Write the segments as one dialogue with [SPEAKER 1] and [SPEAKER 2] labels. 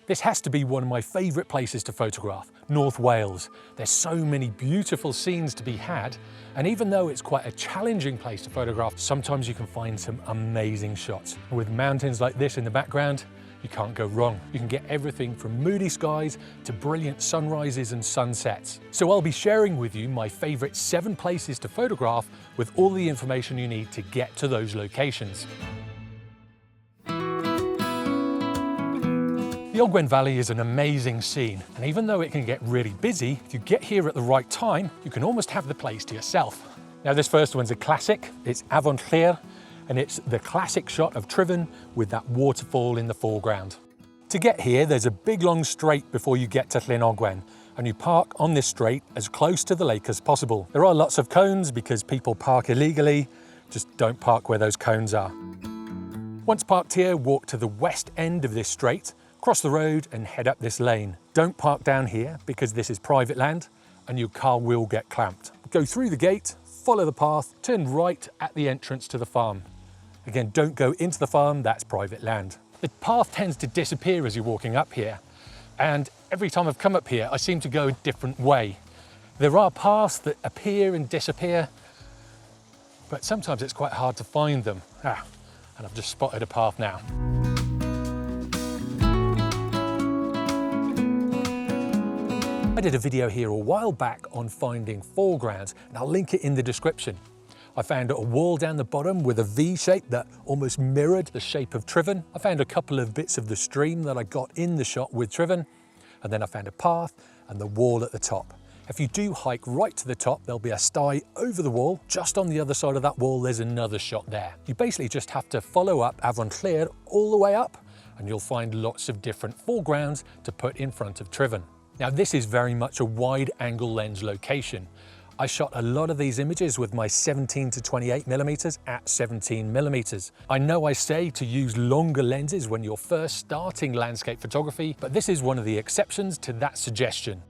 [SPEAKER 1] This has to be one of my favourite places to photograph, North Wales. There's so many beautiful scenes to be had, and even though it's quite a challenging place to photograph, sometimes you can find some amazing shots. With mountains like this in the background, you can't go wrong. You can get everything from moody skies to brilliant sunrises and sunsets. So I'll be sharing with you my favourite 7 places to photograph with all the information you need to get to those locations. The Ogwen Valley is an amazing scene, and even though it can get really busy, if you get here at the right time, you can almost have the place to yourself. Now this first one's a classic. It's Avon, and it's the classic shot of Tryfan with that waterfall in the foreground. To get here, there's a big long straight before you get to Llyn Ogwen, and you park on this straight as close to the lake as possible. There are lots of cones because people park illegally. Just don't park where those cones are. Once parked here, walk to the west end of this straight, cross the road and head up this lane. Don't park down here because this is private land and your car will get clamped. Go through the gate, follow the path, turn right at the entrance to the farm. Again, don't go into the farm, that's private land. The path tends to disappear as you're walking up here, and every time I've come up here, I seem to go a different way. There are paths that appear and disappear, but sometimes it's quite hard to find them. And I've just spotted a path now. I did a video here a while back on finding foregrounds, and I'll link it in the description. I found a wall down the bottom with a V shape that almost mirrored the shape of Tryfan. I found a couple of bits of the stream that I got in the shot with Tryfan, and then I found a path and the wall at the top. If you do hike right to the top, there'll be a sty over the wall. Just on the other side of that wall, there's another shot there. You basically just have to follow up Afon all the way up, and you'll find lots of different foregrounds to put in front of Tryfan. Now this is very much a wide angle lens location. I shot a lot of these images with my 17 to 28mm at 17mm. I know I say to use longer lenses when you're first starting landscape photography, but this is one of the exceptions to that suggestion.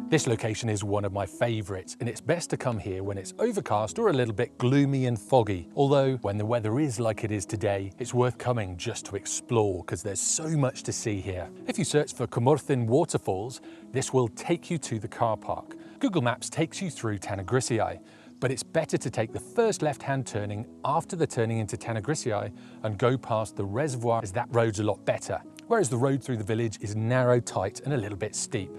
[SPEAKER 1] This location is one of my favourites, and it's best to come here when it's overcast or a little bit gloomy and foggy. Although when the weather is like it is today, it's worth coming just to explore because there's so much to see here. If you search for Cwmorthin waterfalls, this will take you to the car park. Google Maps takes you through Anglesea, but it's better to take the first left-hand turning after the turning into Anglesea and go past the reservoir, as that road's a lot better, whereas the road through the village is narrow, tight and a little bit steep.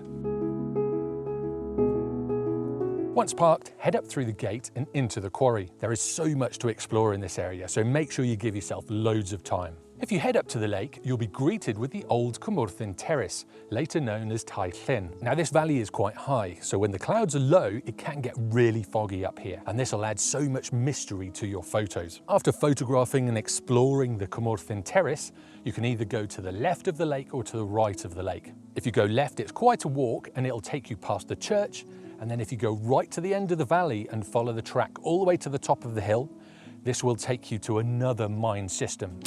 [SPEAKER 1] Once parked, head up through the gate and into the quarry. There is so much to explore in this area, so make sure you give yourself loads of time. If you head up to the lake, you'll be greeted with the old Cwmorthin terrace, later known as Tai Llyn. Now this valley is quite high, so when the clouds are low, it can get really foggy up here, and this will add so much mystery to your photos. After photographing and exploring the Cwmorthin terrace, you can either go to the left of the lake or to the right of the lake. If you go left, it's quite a walk and it'll take you past the church, and then if you go right to the end of the valley and follow the track all the way to the top of the hill, this will take you to another mine system.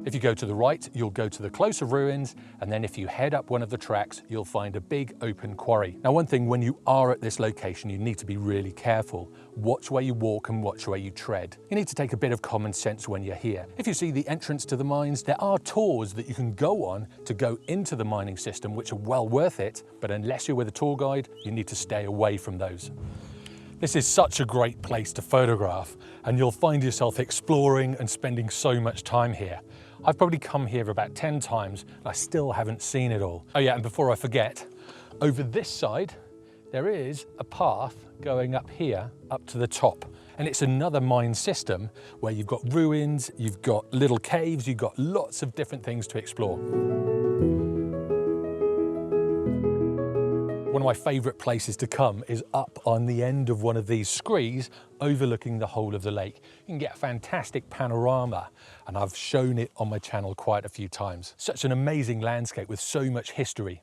[SPEAKER 1] If you go to the right, you'll go to the closer ruins, and then if you head up one of the tracks, you'll find a big open quarry. Now one thing, when you are at this location, you need to be really careful. Watch where you walk and watch where you tread. You need to take a bit of common sense when you're here. If you see the entrance to the mines, there are tours that you can go on to go into the mining system, which are well worth it, but unless you're with a tour guide, you need to stay away from those. This is such a great place to photograph, and you'll find yourself exploring and spending so much time here. I've probably come here about 10 times, and I still haven't seen it all. Oh yeah, and before I forget, over this side, there is a path going up here, up to the top. And it's another mine system where you've got ruins, you've got little caves, you've got lots of different things to explore. One of my favourite places to come is up on the end of one of these screes overlooking the whole of the lake. You can get a fantastic panorama, and I've shown it on my channel quite a few times. Such an amazing landscape with so much history.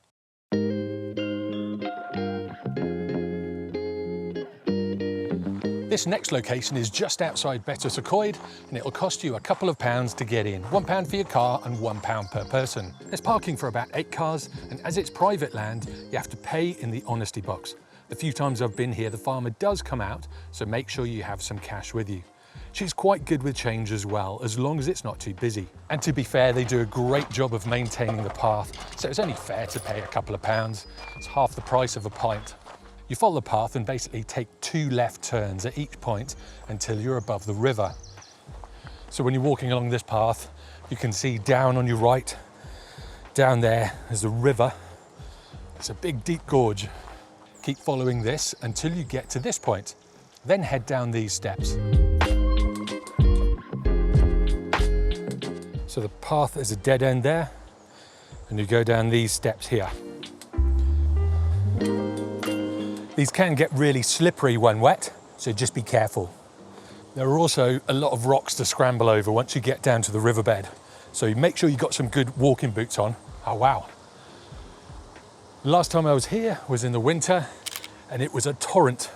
[SPEAKER 1] This next location is just outside Betws Y Coed, and it'll cost you a couple of pounds to get in. £1 for your car and £1 per person. There's parking for about 8 cars, and as it's private land, you have to pay in the honesty box. The few times I've been here, the farmer does come out, so make sure you have some cash with you. She's quite good with change as well, as long as it's not too busy. And to be fair, they do a great job of maintaining the path, so it's only fair to pay a couple of pounds. It's half the price of a pint. You follow the path and basically take 2 left turns at each point until you're above the river. So when you're walking along this path, you can see down on your right, down there is a river. It's a big deep gorge. Keep following this until you get to this point. Then head down these steps. So the path is a dead end there, and you go down these steps here. These can get really slippery when wet, so just be careful. There are also a lot of rocks to scramble over once you get down to the riverbed, so make sure you've got some good walking boots on. Oh wow. Last time I was here was in the winter, and it was a torrent.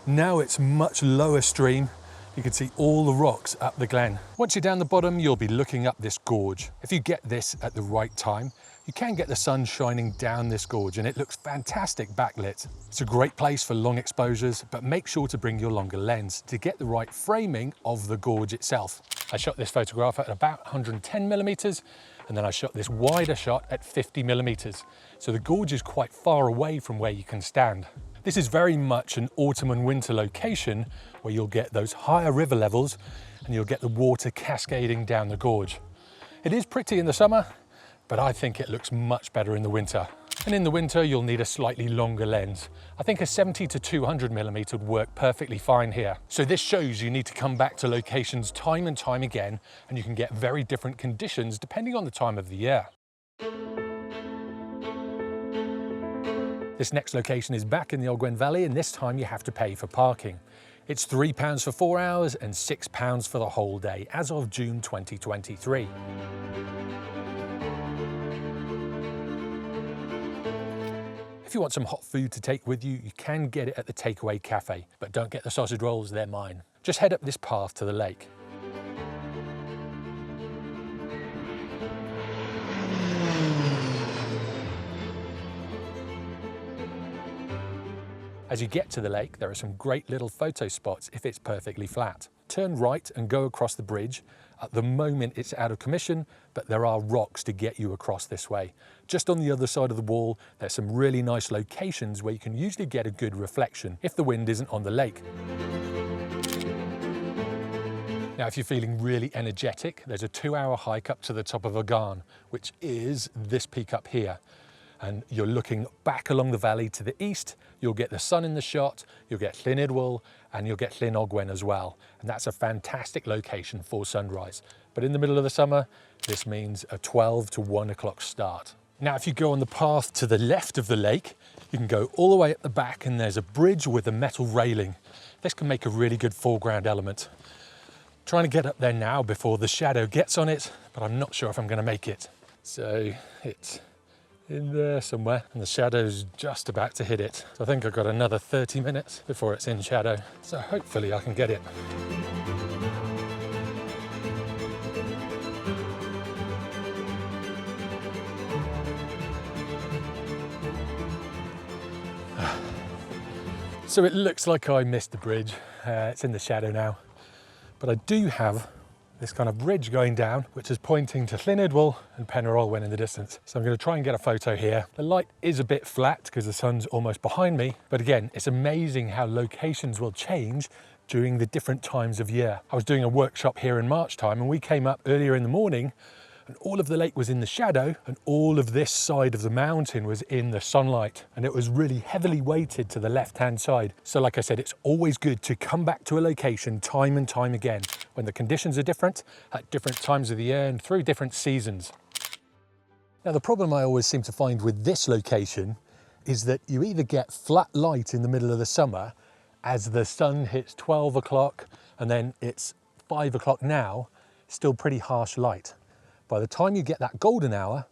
[SPEAKER 1] Now it's much lower stream. You can see all the rocks up the Glen. Once you're down the bottom, you'll be looking up this gorge. If you get this at the right time, you can get the sun shining down this gorge, and it looks fantastic backlit. It's a great place for long exposures, but make sure to bring your longer lens to get the right framing of the gorge itself. I shot this photograph at about 110 millimeters, and then I shot this wider shot at 50 millimeters. So the gorge is quite far away from where you can stand. This is very much an autumn and winter location where you'll get those higher river levels and you'll get the water cascading down the gorge. It is pretty in the summer, but I think it looks much better in the winter. And in the winter, you'll need a slightly longer lens. I think a 70 to 200 millimeter would work perfectly fine here. So this shows you need to come back to locations time and time again, and you can get very different conditions depending on the time of the year. This next location is back in the Ogwen Valley, and this time you have to pay for parking. It's £3 for 4 hours and £6 for the whole day, as of June 2023. If you want some hot food to take with you, you can get it at the takeaway cafe, but don't get the sausage rolls, they're mine. Just head up this path to the lake. As you get to the lake, there are some great little photo spots if it's perfectly flat. Turn right and go across the bridge. At the moment it's out of commission, but there are rocks to get you across this way. Just on the other side of the wall, there's some really nice locations where you can usually get a good reflection if the wind isn't on the lake. Now, if you're feeling really energetic, there's a 2-hour hike up to the top of Avon, which is this peak up here. And you're looking back along the valley to the east, you'll get the sun in the shot, you'll get Llyn Idwal, and you'll get Llyn Ogwen as well. And that's a fantastic location for sunrise. But in the middle of the summer, this means a 12 to 1 o'clock start. Now, if you go on the path to the left of the lake, you can go all the way at the back, and there's a bridge with a metal railing. This can make a really good foreground element. Trying to get up there now before the shadow gets on it, but I'm not sure if I'm going to make it. So it's in there somewhere, and the shadow's just about to hit it. So I think I've got another 30 minutes before it's in shadow. So hopefully I can get it. So it looks like I missed the bridge. It's in the shadow now. But I do have this kind of bridge going down, which is pointing to Llyn Idwal and Penmacno in the distance. So I'm going to try and get a photo here. The light is a bit flat because the sun's almost behind me. But again, it's amazing how locations will change during the different times of year. I was doing a workshop here in March time, and we came up earlier in the morning, and all of the lake was in the shadow, and all of this side of the mountain was in the sunlight, and it was really heavily weighted to the left-hand side. So like I said, it's always good to come back to a location time and time again when the conditions are different at different times of the year and through different seasons. Now, the problem I always seem to find with this location is that you either get flat light in the middle of the summer as the sun hits 12 o'clock, and then it's 5 o'clock now, still pretty harsh light. By the time you get that golden hour,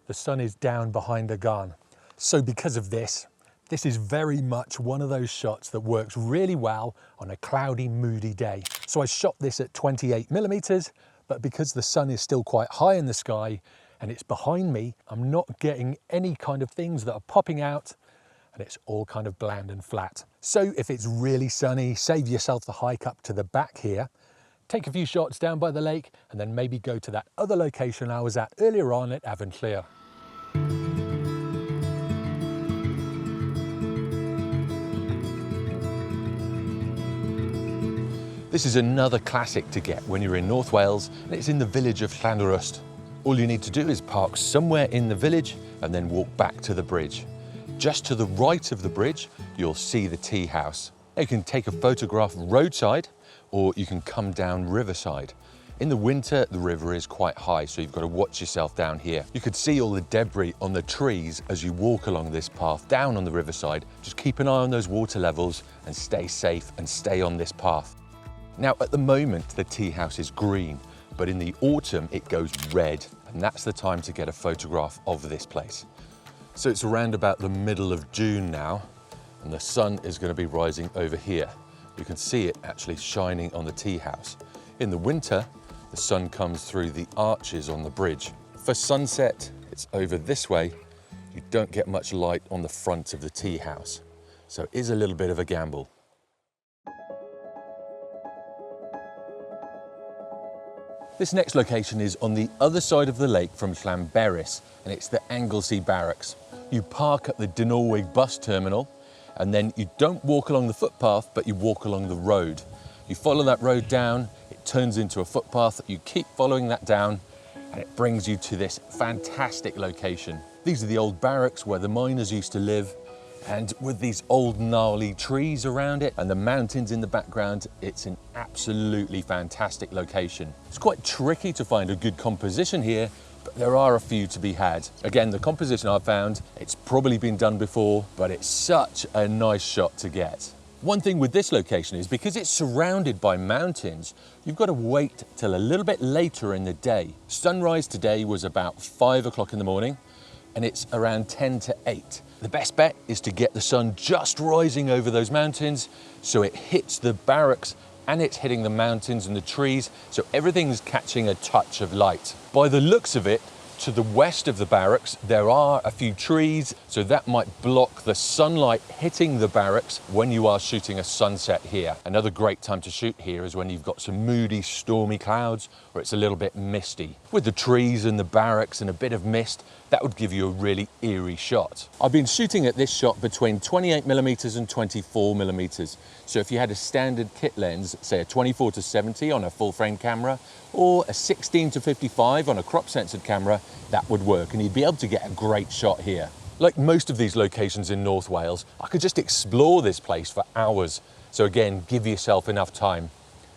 [SPEAKER 1] the sun is down behind Avon. So because of this, this is very much one of those shots that works really well on a cloudy, moody day. So I shot this at 28 millimeters, but because the sun is still quite high in the sky and it's behind me, I'm not getting any kind of things that are popping out, and it's all kind of bland and flat. So if it's really sunny, save yourself the hike up to the back here, take a few shots down by the lake, and then maybe go to that other location I was at earlier on at Avon. This is another classic to get when you're in North Wales, and it's in the village of Llanrwst. All you need to do is park somewhere in the village and then walk back to the bridge. Just to the right of the bridge, you'll see the tea house. You can take a photograph roadside, or you can come down riverside. In the winter, the river is quite high, so you've got to watch yourself down here. You could see all the debris on the trees as you walk along this path down on the riverside. Just keep an eye on those water levels and stay safe and stay on this path. Now, at the moment, the tea house is green, but in the autumn, it goes red, and that's the time to get a photograph of this place. So it's around about the middle of June now, and the sun is going to be rising over here. You can see it actually shining on the tea house. In the winter, the sun comes through the arches on the bridge. For sunset, it's over this way. You don't get much light on the front of the tea house, so it is a little bit of a gamble. This next location is on the other side of the lake from Barracks, and it's the Anglesea Barracks. You park at the Dinorwig bus terminal, and then you don't walk along the footpath, but you walk along the road. You follow that road down, it turns into a footpath, you keep following that down, and it brings you to this fantastic location. These are the old barracks where the miners used to live, and with these old gnarly trees around it and the mountains in the background, it's an absolutely fantastic location. It's quite tricky to find a good composition here, but there are a few to be had. Again, the composition I've found, it's probably been done before, but it's such a nice shot to get. One thing with this location is because it's surrounded by mountains, you've got to wait till a little bit later in the day. Sunrise today was about 5 o'clock in the morning, and it's around 10 to 8. The best bet is to get the sun just rising over those mountains so it hits the barracks and it's hitting the mountains and the trees, so everything's catching a touch of light. By the looks of it, to the west of the barracks, there are a few trees, so that might block the sunlight hitting the barracks when you are shooting a sunset here. Another great time to shoot here is when you've got some moody, stormy clouds, or it's a little bit misty. With the trees and the barracks and a bit of mist, that would give you a really eerie shot. I've been shooting at this shot between 28mm and 24mm. So if you had a standard kit lens, say a 24 to 70 on a full frame camera, or a 16 to 55 on a crop censored camera, that would work, and you'd be able to get a great shot here. Like most of these locations in North Wales, I could just explore this place for hours. So again, give yourself enough time.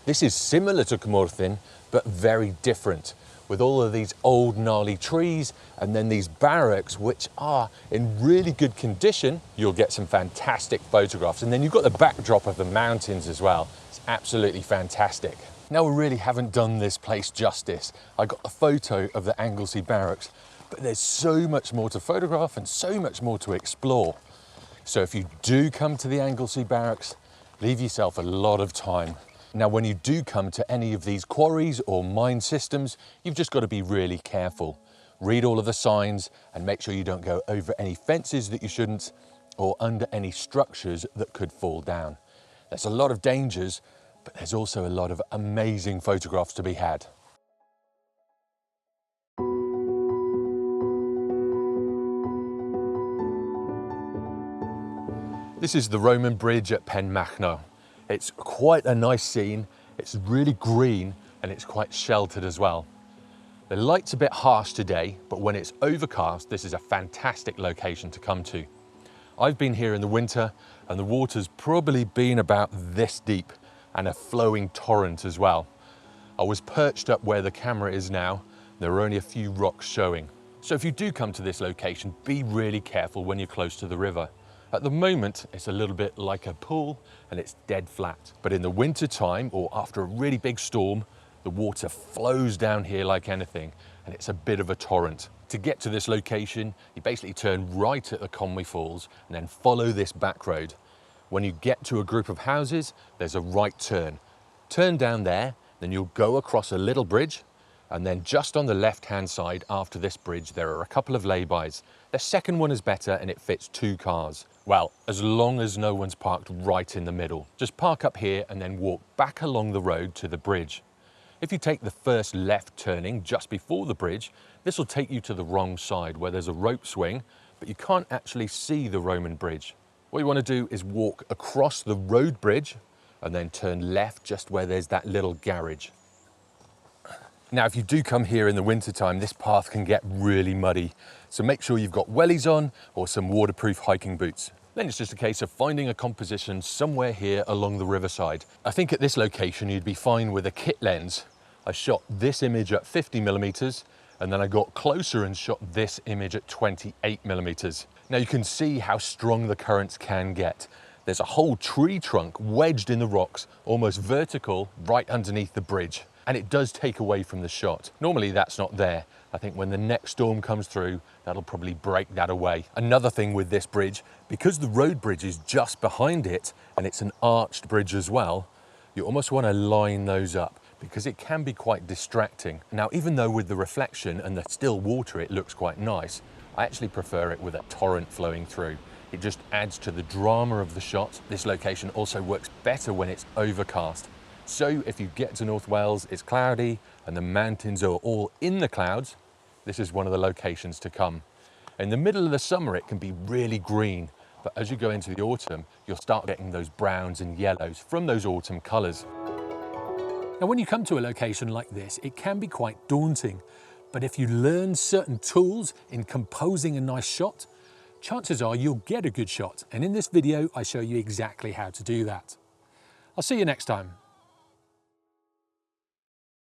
[SPEAKER 1] This is similar to Cwmorthin, but very different, with all of these old gnarly trees and then these barracks, which are in really good condition. You'll get some fantastic photographs. And then you've got the backdrop of the mountains as well. It's absolutely fantastic. Now, we really haven't done this place justice. I got a photo of the Anglesea Barracks, but there's so much more to photograph and so much more to explore. So if you do come to the Anglesea Barracks, leave yourself a lot of time. Now, when you do come to any of these quarries or mine systems, you've just got to be really careful. Read all of the signs and make sure you don't go over any fences that you shouldn't, or under any structures that could fall down. There's a lot of dangers, but there's also a lot of amazing photographs to be had. This is the Roman bridge at Penmachno. It's quite a nice scene, it's really green, and it's quite sheltered as well. The light's a bit harsh today, but when it's overcast, this is a fantastic location to come to. I've been here in the winter, and the water's probably been about this deep, and a flowing torrent as well. I was perched up where the camera is now. There are only a few rocks showing. So if you do come to this location, be really careful when you're close to the river. At the moment, it's a little bit like a pool and it's dead flat. But in the winter time, or after a really big storm, the water flows down here like anything, and it's a bit of a torrent. To get to this location, you basically turn right at the Conwy Falls and then follow this back road. When you get to a group of houses, there's a right turn. Turn down there, then you'll go across a little bridge, And then just on the left-hand side after this bridge, there are a couple of lay-bys. The second one is better and it fits 2 cars. Well, as long as no one's parked right in the middle. Just park up here and then walk back along the road to the bridge. If you take the first left turning just before the bridge, this will take you to the wrong side where there's a rope swing, but you can't actually see the Roman bridge. What you want to do is walk across the road bridge and then turn left just where there's that little garage. Now, if you do come here in the winter time, this path can get really muddy. So make sure you've got wellies on or some waterproof hiking boots. Then it's just a case of finding a composition somewhere here along the riverside. I think at this location, you'd be fine with a kit lens. I shot this image at 50mm, and then I got closer and shot this image at 28mm. Now you can see how strong the currents can get. There's a whole tree trunk wedged in the rocks, almost vertical, right underneath the bridge. And it does take away from the shot. Normally that's not there. I think when the next storm comes through, that'll probably break that away. Another thing with this bridge, because the road bridge is just behind it, and it's an arched bridge as well, you almost want to line those up because it can be quite distracting. Now, even though with the reflection and the still water, it looks quite nice, I actually prefer it with a torrent flowing through. It just adds to the drama of the shot. This location also works better when it's overcast. So if you get to North Wales, it's cloudy and the mountains are all in the clouds, this is one of the locations to come. In the middle of the summer, it can be really green, but as you go into the autumn, you'll start getting those browns and yellows from those autumn colours. Now, when you come to a location like this, it can be quite daunting, but if you learn certain tools in composing a nice shot, chances are you'll get a good shot. And in this video, I show you exactly how to do that. I'll see you next time.